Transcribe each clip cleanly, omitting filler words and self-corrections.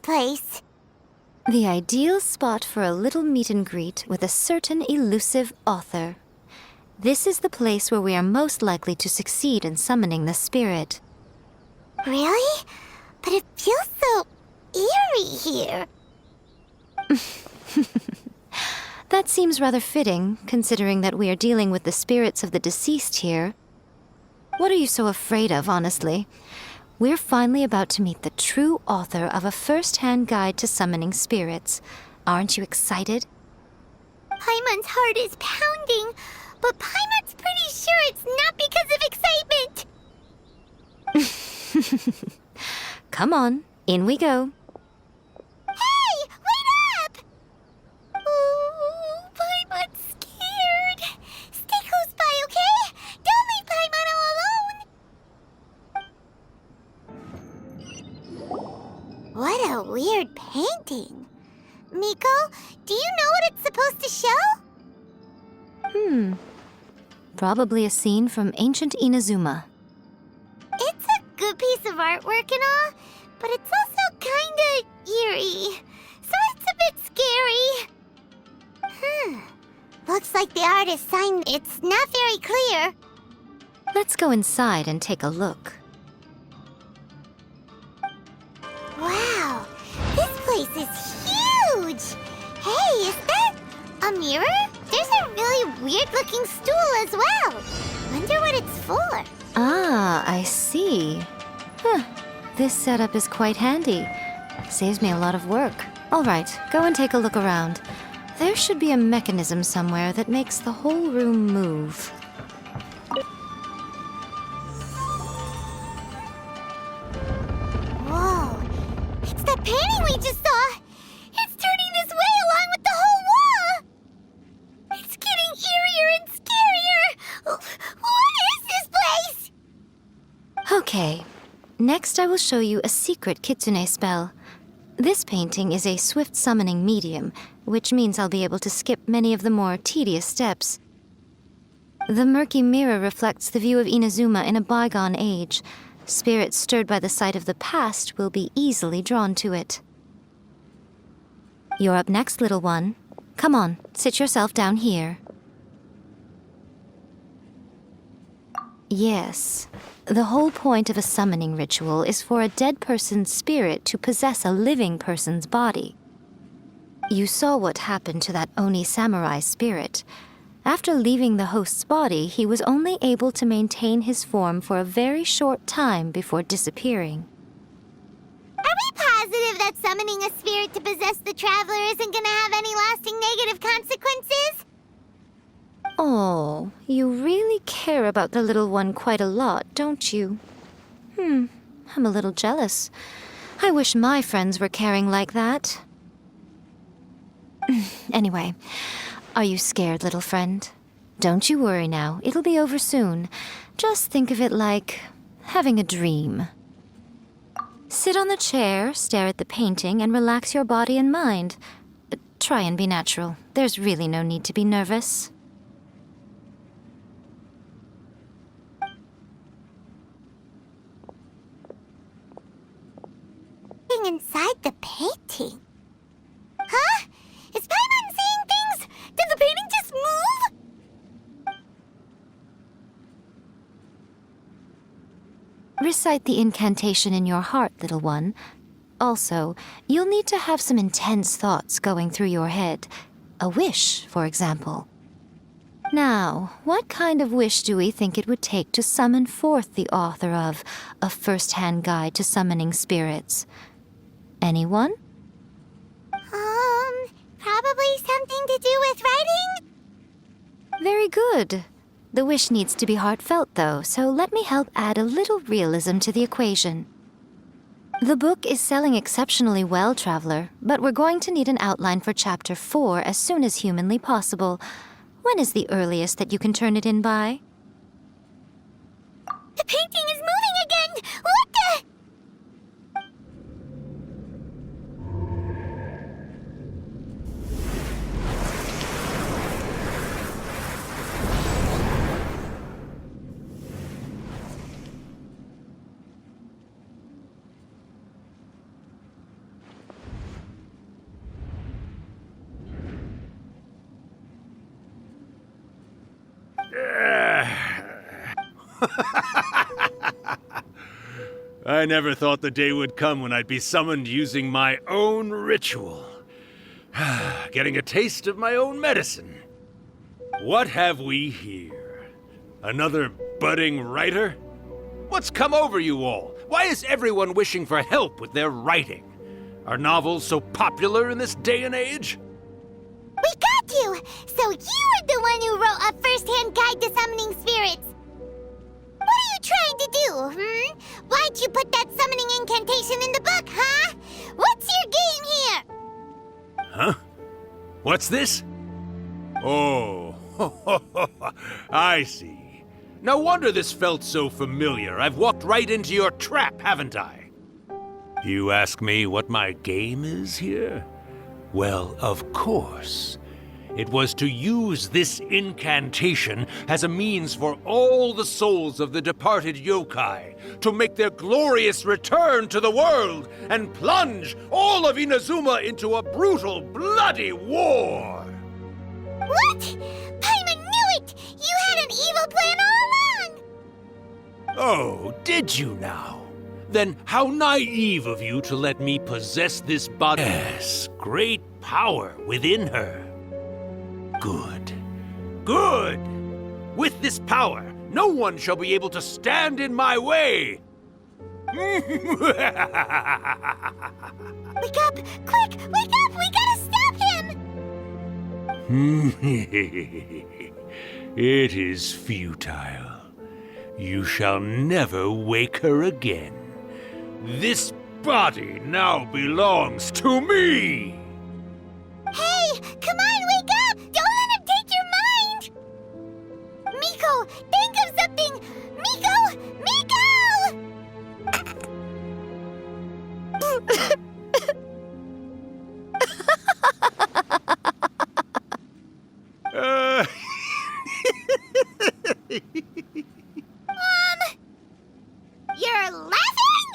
place? The ideal spot for a little meet and greet with a certain elusive author. This is the place where we are most likely to succeed in summoning the spirit. Really? But it feels so eerie here. That seems rather fitting, considering that we are dealing with the spirits of the deceased here. What are you so afraid of, honestly? We're finally about to meet the true author of a first-hand guide to summoning spirits. Aren't you excited? Paimon's heart is pounding, but Paimon's pretty sure it's not because of excitement. Come on, in we go. Hey, wait up! Ooh, Paimon's scared. Stay close by, okay? Don't leave Paimon all alone. What a weird painting. Miko, do you know what it's supposed to show? Probably a scene from ancient Inazuma. It's a good piece of artwork and all, but it's also kinda eerie, so it's a bit scary. Looks like the artist signed it's not very clear. Let's go inside and take a look. Wow, this place is huge! Hey, is that a mirror? There's a really weird-looking stool as well. Wonder what it's for. Ah, I see. This setup is quite handy. Saves me a lot of work. All right, go and take a look around. There should be a mechanism somewhere that makes the whole room move. Whoa, it's that painting we just saw! It's turning this way along with the whole wall! It's getting eerier and scarier! What is this place? Okay, next I will show you a secret kitsune spell. This painting is a swift summoning medium, which means I'll be able to skip many of the more tedious steps. The murky mirror reflects the view of Inazuma in a bygone age. Spirits stirred by the sight of the past will be easily drawn to it. You're up next, little one. Come on, sit yourself down here. Yes. The whole point of a summoning ritual is for a dead person's spirit to possess a living person's body. You saw what happened to that Oni samurai spirit. After leaving the host's body, he was only able to maintain his form for a very short time before disappearing. Are we positive that summoning a spirit to possess the traveler isn't gonna have any lasting negative consequences? Oh, you really care about the little one quite a lot, don't you? I'm a little jealous. I wish my friends were caring like that. Anyway, are you scared, little friend? Don't you worry now, it'll be over soon. Just think of it like having a dream. Sit on the chair, stare at the painting, and relax your body and mind. Try and be natural. There's really no need to be nervous. Inside the painting? Huh? Is Paimon seeing things? Did the painting just move? Recite the incantation in your heart, little one. Also, you'll need to have some intense thoughts going through your head. A wish, for example. Now, what kind of wish do we think it would take to summon forth the author of A First-Hand Guide to Summoning Spirits? Anyone? Probably something to do with writing? Very good. The wish needs to be heartfelt, though, so let me help add a little realism to the equation. The book is selling exceptionally well, Traveler, but we're going to need an outline for Chapter 4 as soon as humanly possible. When is the earliest that you can turn it in by? The painting is moving again! What the? I never thought the day would come when I'd be summoned using my own ritual. Getting a taste of my own medicine. What have we here? Another budding writer? What's come over you all? Why is everyone wishing for help with their writing? Are novels so popular in this day and age? We got you! So you were the one who wrote a first-hand guide to summoning spirits! What are you trying to do, Why'd you put that summoning incantation in the book, huh? What's your game here? Huh? What's this? Oh, I see. No wonder this felt so familiar. I've walked right into your trap, haven't I? You ask me what my game is here? Well, of course. It was to use this incantation as a means for all the souls of the departed yokai to make their glorious return to the world and plunge all of Inazuma into a brutal, bloody war! What? Paimon knew it! You had an evil plan all along! Oh, did you now? Then how naive of you to let me possess this body. Yes, great power within her. Good. Good! With this power, no one shall be able to stand in my way! Wake up! Quick! Wake up! We gotta stop him! It is futile. You shall never wake her again. This body now belongs to me! Hey! Come on, wake up! Don't let him take your mind! Miko, think of something! Miko! Uh... You're laughing?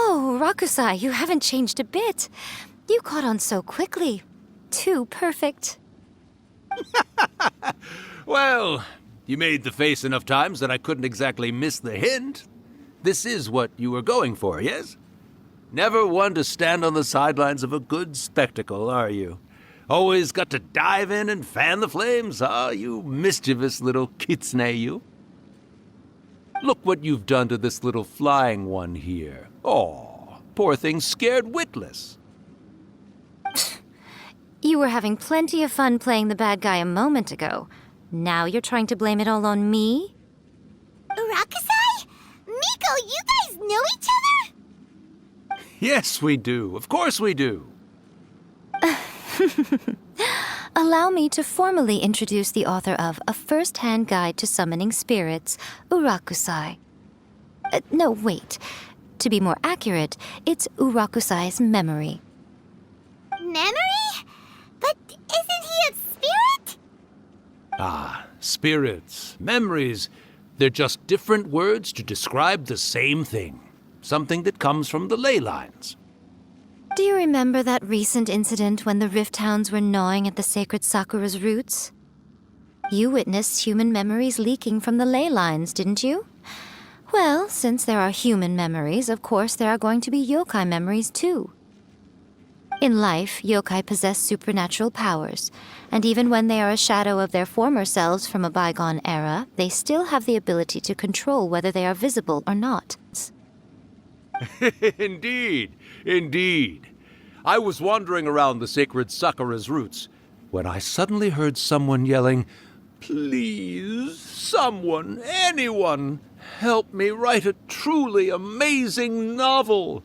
Oh, Rakusai, you haven't changed a bit. You caught on so quickly. Too perfect. Well, you made the face enough times that I couldn't exactly miss the hint. This is what you were going for, yes? Never one to stand on the sidelines of a good spectacle, are you? Always got to dive in and fan the flames, huh? You mischievous little kitsune, you. Look what you've done to this little flying one here. Aw, poor thing scared witless. You were having plenty of fun playing the bad guy a moment ago. Now you're trying to blame it all on me? Rakusai? Miko, you guys know each other? Yes, we do. Of course we do. Allow me to formally introduce the author of A First-Hand Guide to Summoning Spirits, Urakusai. No, wait. To be more accurate, it's Urakusai's memory. Memory? But isn't he a spirit? Ah, spirits, memories. They're just different words to describe the same thing. Something that comes from the ley lines. Do you remember that recent incident when the Rift Hounds were gnawing at the sacred Sakura's roots? You witnessed human memories leaking from the ley lines, didn't you? Well, since there are human memories, of course there are going to be yokai memories too. In life, yokai possess supernatural powers, and even when they are a shadow of their former selves from a bygone era, they still have the ability to control whether they are visible or not. Indeed, indeed. I was wandering around the sacred Sakura's roots when I suddenly heard someone yelling, "Please, someone, anyone, help me write a truly amazing novel."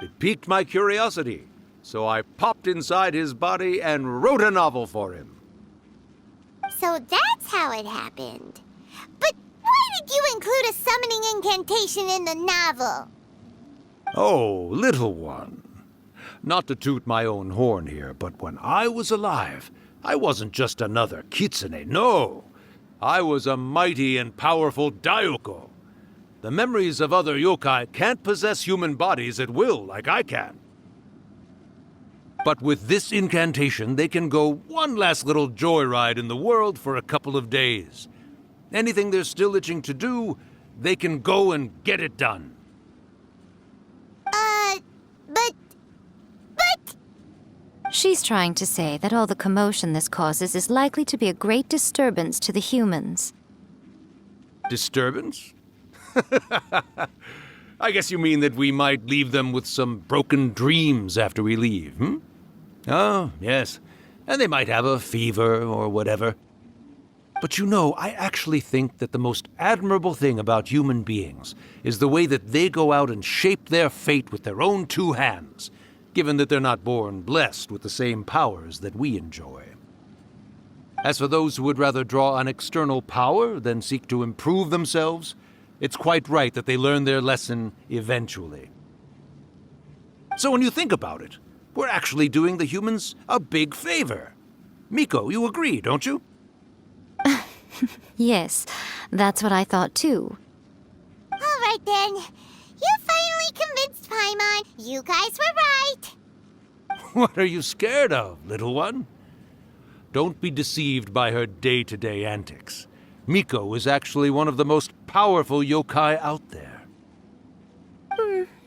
It piqued my curiosity, so I popped inside his body and wrote a novel for him. So that's how it happened. But why did you include a summoning incantation in the novel? Oh, little one. Not to toot my own horn here, but when I was alive, I wasn't just another kitsune, no. I was a mighty and powerful Daioko. The memories of other yokai can't possess human bodies at will like I can. But with this incantation, they can go one last little joyride in the world for a couple of days. Anything they're still itching to do, they can go and get it done. But... She's trying to say that all the commotion this causes is likely to be a great disturbance to the humans. Disturbance? I guess you mean that we might leave them with some broken dreams after we leave, hmm? Oh, yes. And they might have a fever or whatever. But you know, I actually think that the most admirable thing about human beings is the way that they go out and shape their fate with their own two hands, given that they're not born blessed with the same powers that we enjoy. As for those who would rather draw on external power than seek to improve themselves, it's quite right that they learn their lesson eventually. So when you think about it, we're actually doing the humans a big favor. Miko, you agree, don't you? Yes, that's what I thought too. All right then. You finally convinced Paimon. You guys were right. What are you scared of, little one? Don't be deceived by her day-to-day antics. Miko is actually one of the most powerful yokai out there.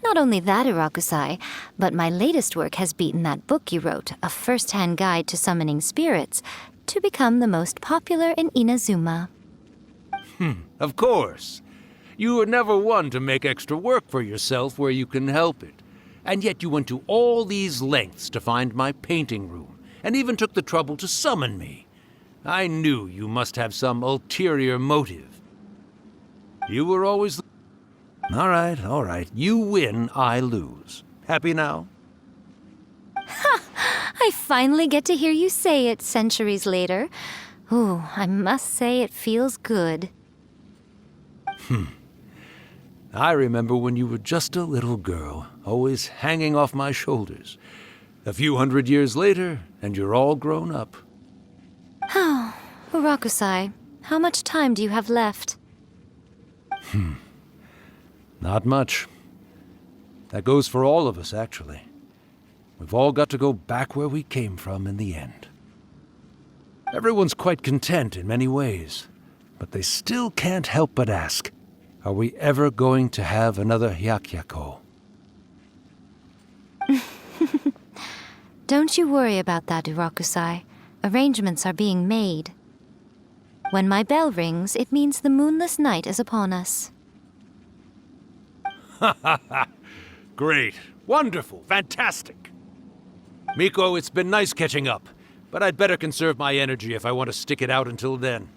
Not only that, Irakusai, but my latest work has beaten that book you wrote, A First-Hand Guide to Summoning Spirits, to become the most popular in Inazuma. Of course. You were never one to make extra work for yourself where you can help it. And yet you went to all these lengths to find my painting room, and even took the trouble to summon me. I knew you must have some ulterior motive. You were always... All right. You win, I lose. Happy now? I finally get to hear you say it centuries later. Ooh, I must say it feels good. I remember when you were just a little girl, always hanging off my shoulders. A few 100 years later, and you're all grown up. Urakusai, how much time do you have left? Not much. That goes for all of us, actually. We've all got to go back where we came from in the end. Everyone's quite content in many ways, but they still can't help but ask, are we ever going to have another Hyakyako? Don't you worry about that, Urakusai. Arrangements are being made. When my bell rings, it means the moonless night is upon us. Great. Wonderful. Fantastic. Miko, it's been nice catching up, but I'd better conserve my energy if I want to stick it out until then.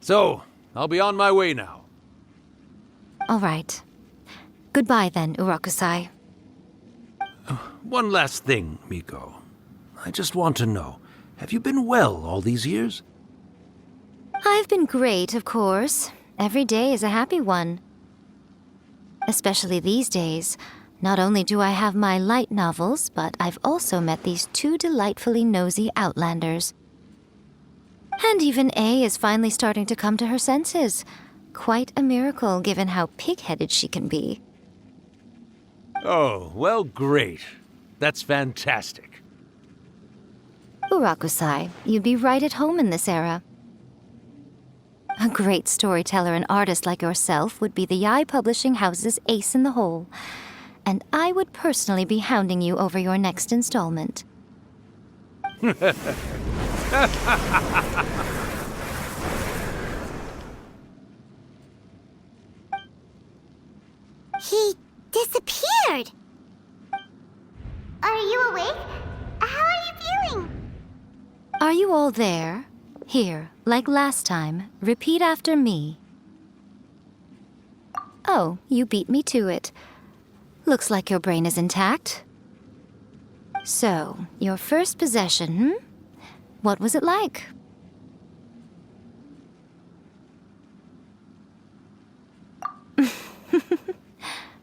So, I'll be on my way now. All right. Goodbye then, Urakusai. One last thing, Miko. I just want to know, have you been well all these years? I've been great, of course. Every day is a happy one. Especially these days. Not only do I have my light novels, but I've also met these two delightfully nosy outlanders. And even A is finally starting to come to her senses. Quite a miracle, given how pig-headed she can be. Oh, well, great. That's fantastic. Urakusai, you'd be right at home in this era. A great storyteller and artist like yourself would be the Yai Publishing House's ace in the hole. And I would personally be hounding you over your next installment. He disappeared. Are you awake? How are you feeling? Are you all there? Here, like last time, repeat after me. Oh, you beat me to it. Looks like your brain is intact. So, your first possession, What was it like?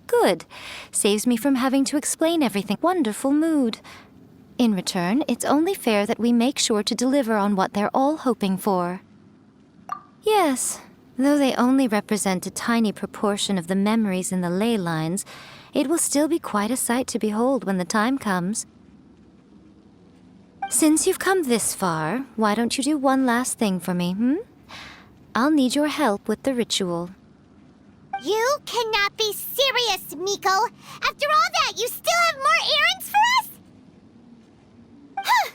Good. Saves me from having to explain everything. Wonderful mood. In return, it's only fair that we make sure to deliver on what they're all hoping for. Yes, though they only represent a tiny proportion of the memories in the ley lines, it will still be quite a sight to behold when the time comes. Since you've come this far, why don't you do one last thing for me, I'll need your help with the ritual. You cannot be serious, Miko! After all that, you still have more errands for us? Huh!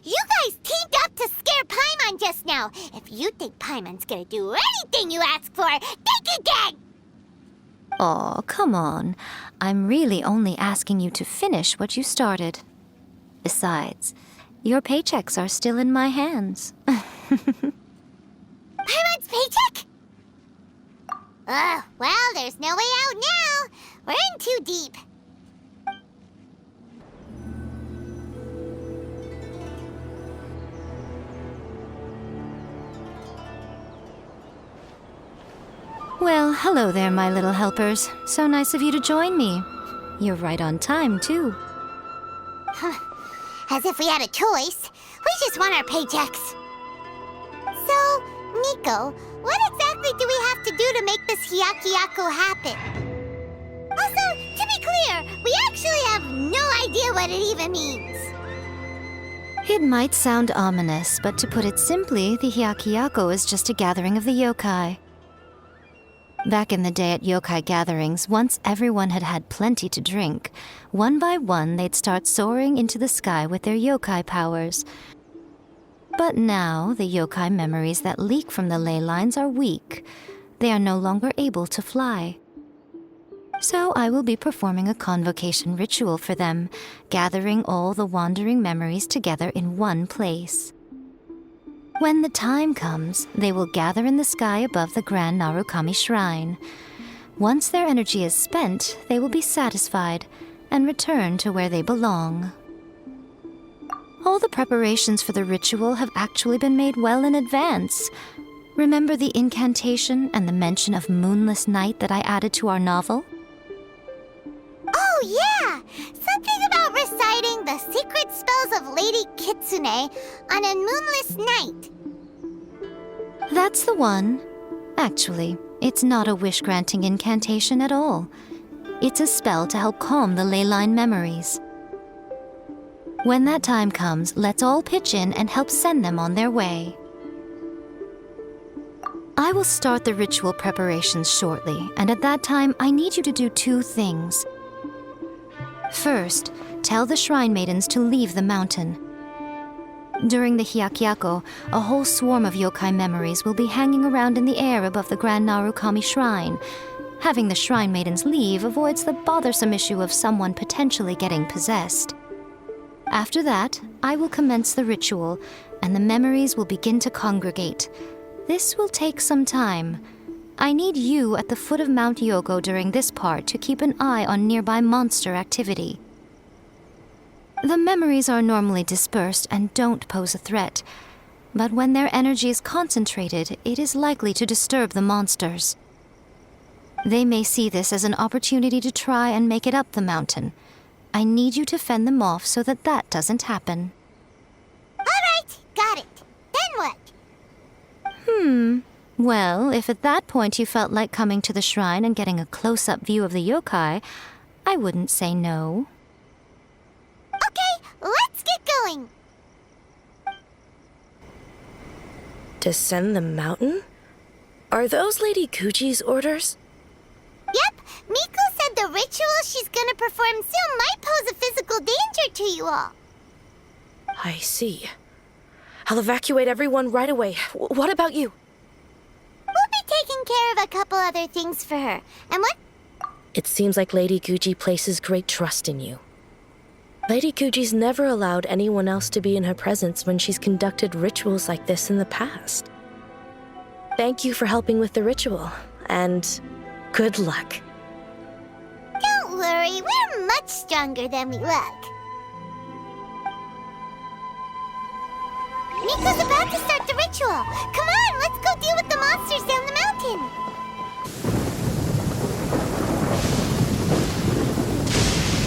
You guys teamed up to scare Paimon just now. If you think Paimon's gonna do anything you ask for, think again! Aw, come on. I'm really only asking you to finish what you started. Besides, your paychecks are still in my hands. Paimon's paycheck? Well, there's no way out now. We're in too deep. Well, hello there, my little helpers. So nice of you to join me. You're right on time, too. As if we had a choice. We just want our paychecks. So, Miko, what exactly do we have to do to make this Hyakuyaku happen? Also, to be clear, we actually have no idea what it even means. It might sound ominous, but to put it simply, the Hyakuyaku is just a gathering of the yokai. Back in the day at yokai gatherings, once everyone had had plenty to drink, one by one they'd start soaring into the sky with their yokai powers. But now, the yokai memories that leak from the ley lines are weak. They are no longer able to fly. So I will be performing a convocation ritual for them, gathering all the wandering memories together in one place. When the time comes, they will gather in the sky above the Grand Narukami Shrine. Once their energy is spent, they will be satisfied and return to where they belong. All the preparations for the ritual have actually been made well in advance. Remember the incantation and the mention of moonless night that I added to our novel? Oh, yeah! Something about reciting the secret spells of Lady Kitsune on a moonless night. That's the one. Actually, it's not a wish-granting incantation at all. It's a spell to help calm the ley line memories. When that time comes, let's all pitch in and help send them on their way. I will start the ritual preparations shortly, and at that time, I need you to do two things. First, tell the shrine maidens to leave the mountain. During the Hyakuyaku, a whole swarm of yokai memories will be hanging around in the air above the Grand Narukami Shrine. Having the shrine maidens leave avoids the bothersome issue of someone potentially getting possessed. After that, I will commence the ritual, and the memories will begin to congregate. This will take some time. I need you at the foot of Mount Yogo during this part to keep an eye on nearby monster activity. The memories are normally dispersed and don't pose a threat, but when their energy is concentrated, it is likely to disturb the monsters. They may see this as an opportunity to try and make it up the mountain. I need you to fend them off so that that doesn't happen. All right, got it. Then what? Well, if at that point you felt like coming to the shrine and getting a close-up view of the yokai, I wouldn't say no. Okay, let's get going. Descend the mountain? Are those Lady Kuji's orders? Yep, Miko said the ritual she's gonna perform soon might pose a physical danger to you all. I see. I'll evacuate everyone right away. What about you? We'll be taking care of a couple other things for her. And what? It seems like Lady Guji places great trust in you. Lady Guji's never allowed anyone else to be in her presence when she's conducted rituals like this in the past. Thank you for helping with the ritual, and good luck. Don't worry, we're much stronger than we look. Miko's about to start the ritual. Come on, let's go deal with the monsters down the mountain.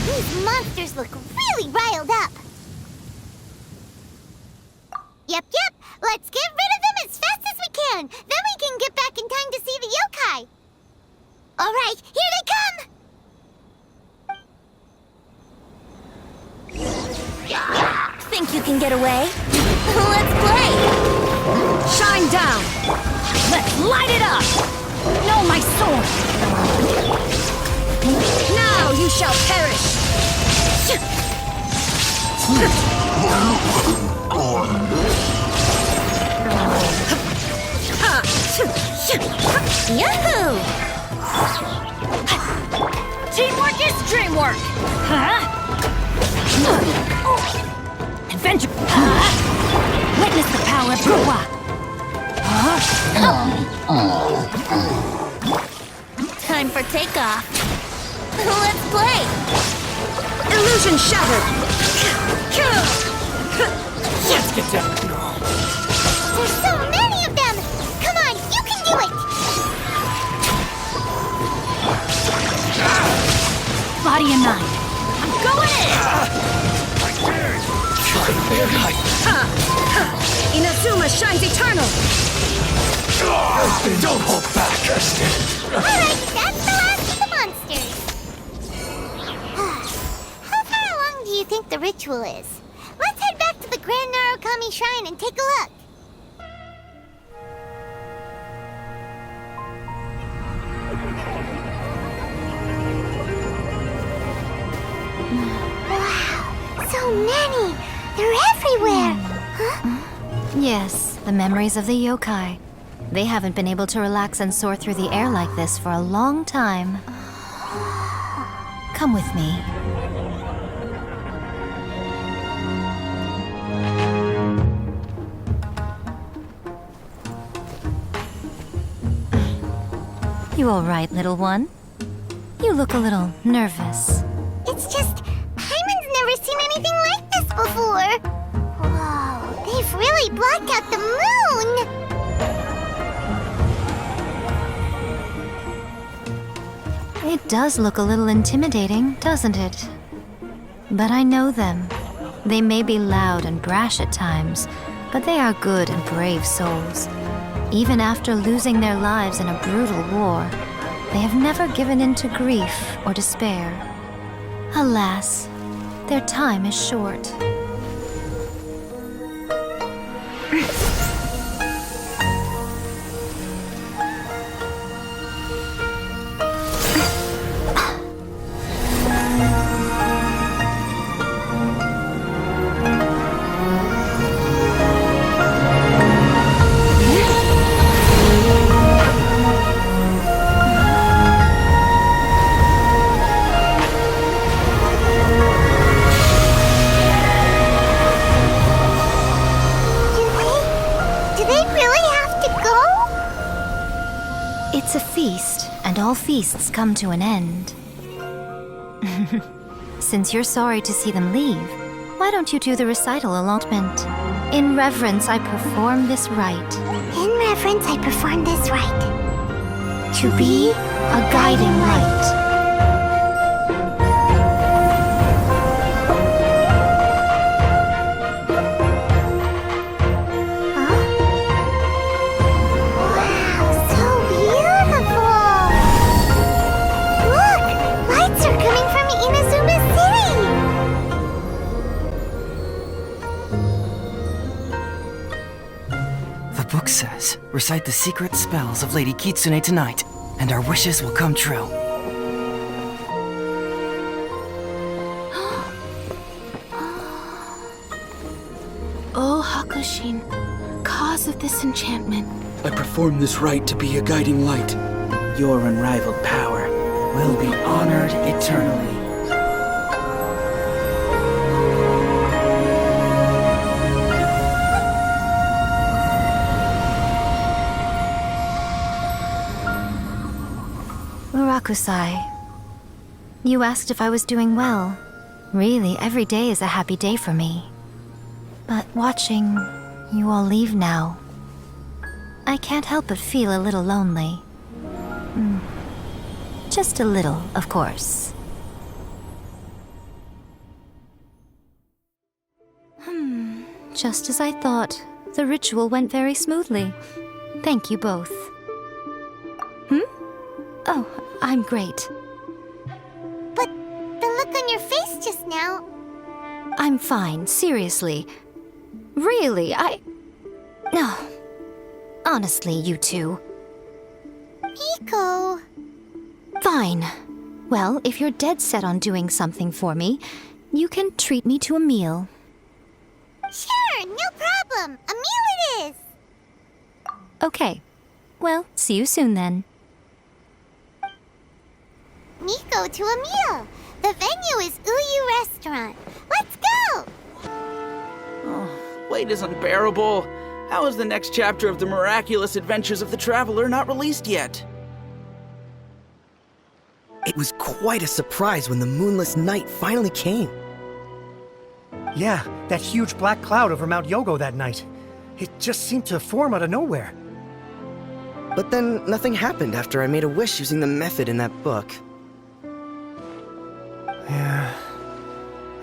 These monsters look really riled up. Yep. Let's get rid of them as fast as we can. Then we can get back in time to see the yokai. All right, here they come. Think you can get away? Let's play! Shine down! Let's light it up! No, my sword! Now you shall perish! Yahoo! Teamwork is dreamwork! Huh? Adventure! Witness the power of Gua! Time for takeoff. Let's play! Illusion shattered! Let's get down. There's so many of them! Come on, you can do it! Body and mind. I'm going in! Inazuma shines eternal! Don't hold back. Alright, that's the last of the monsters. How far along do you think the ritual is? Let's head back to the Grand Narukami Shrine and take a look. Wow, so many! They're everywhere! Huh? Yes, the memories of the yokai. They haven't been able to relax and soar through the air like this for a long time. Come with me. You all right, little one? You look a little nervous. It's just, Hyman's never seen anything like this before. Whoa, they've really blocked out the moon! It does look a little intimidating, doesn't it? But I know them. They may be loud and brash at times, but they are good and brave souls. Even after losing their lives in a brutal war, they have never given in to grief or despair. Alas, their time is short. Do they really have to go? It's a feast, and all feasts come to an end. Since you're sorry to see them leave, why don't you do the recital allotment? In reverence, I perform this rite. In reverence, I perform this rite. To be a guiding light. Wow, so beautiful! Look, lights are coming from Inazuma City! The book says, recite the secret spells of Lady Kitsune tonight, and our wishes will come true. O Hakushin, cause of this enchantment, I perform this rite to be a guiding light. Your unrivaled power will be honored eternally. Urakusai, you asked if I was doing well. Really, every day is a happy day for me. But watching you all leave now, I can't help but feel a little lonely. Just a little, of course. Just as I thought, the ritual went very smoothly. Thank you both. Oh, I'm great. But the look on your face just now... I'm fine, seriously. Really, No. Honestly, you two. Miko. Fine. Well, if you're dead set on doing something for me, you can treat me to a meal. Sure, no problem. A meal it is. Okay. Well, see you soon then. Miko to a meal. The venue is Uyu Restaurant. Let's go! Oh, wait is unbearable. How is the next chapter of the miraculous adventures of the traveler not released yet? It was quite a surprise when the moonless night finally came. Yeah, that huge black cloud over Mount Yogo that night. It just seemed to form out of nowhere. But then nothing happened after I made a wish using the method in that book. Yeah.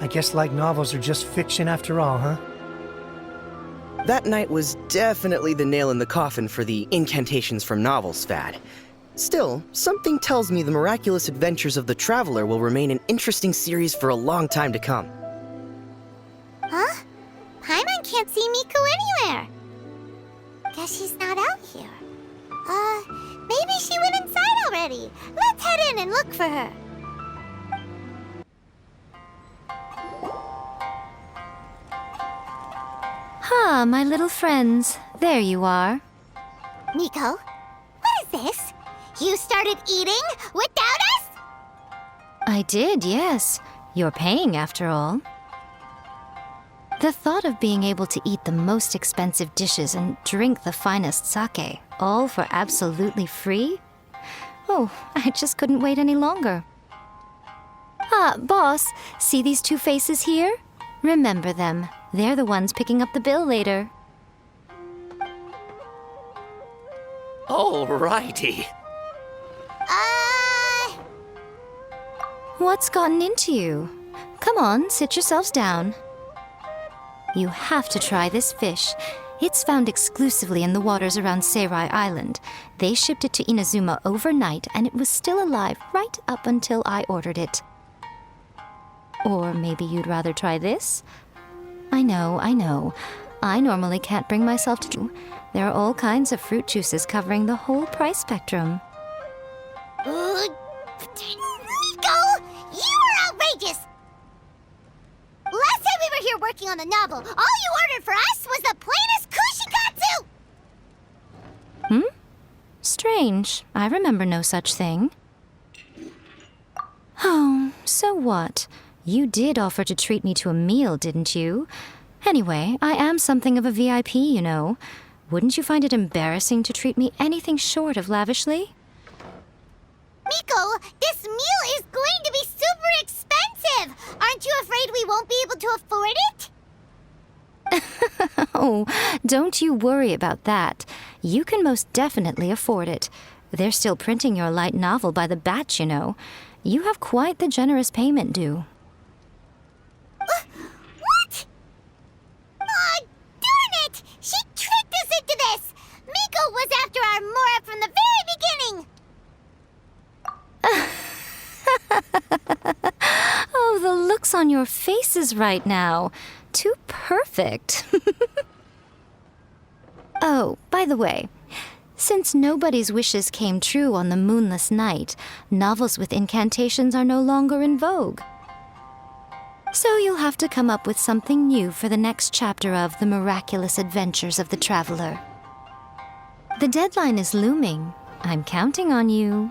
I guess light novels are just fiction after all, huh? That night was definitely the nail in the coffin for the incantations from novels fad. Still, something tells me the miraculous adventures of the traveler will remain an interesting series for a long time to come. Huh? Paimon can't see Miko anywhere. Guess she's not out here. Maybe she went inside already. Let's head in and look for her. Ah, my little friends. There you are. Miko, what is this? You started eating without us? I did, yes. You're paying after all. The thought of being able to eat the most expensive dishes and drink the finest sake, all for absolutely free? Oh, I just couldn't wait any longer. Ah, boss, see these two faces here? Remember them. They're the ones picking up the bill later. Alrighty. What's gotten into you? Come on, sit yourselves down. You have to try this fish. It's found exclusively in the waters around Seirai Island. They shipped it to Inazuma overnight, and it was still alive right up until I ordered it. Or maybe you'd rather try this? I know. I normally can't bring myself to do. There are all kinds of fruit juices covering the whole price spectrum. Miko, you are outrageous! Last time we were here working on the novel, all you ordered for us was the plainest kushikatsu! Strange. I remember no such thing. Oh, so what? You did offer to treat me to a meal, didn't you? Anyway, I am something of a VIP, you know. Wouldn't you find it embarrassing to treat me anything short of lavishly? Miko, this meal is going to be super expensive! Aren't you afraid we won't be able to afford it? Oh, don't you worry about that. You can most definitely afford it. They're still printing your light novel by the batch, you know. You have quite the generous payment due. What? Aw, darn it! She tricked us into this! Miko was after our Mora from the very beginning! Oh, the looks on your faces right now. Too perfect. Oh, by the way, since nobody's wishes came true on the moonless night, novels with incantations are no longer in vogue. So you'll have to come up with something new for the next chapter of The Miraculous Adventures of the Traveler. The deadline is looming. I'm counting on you.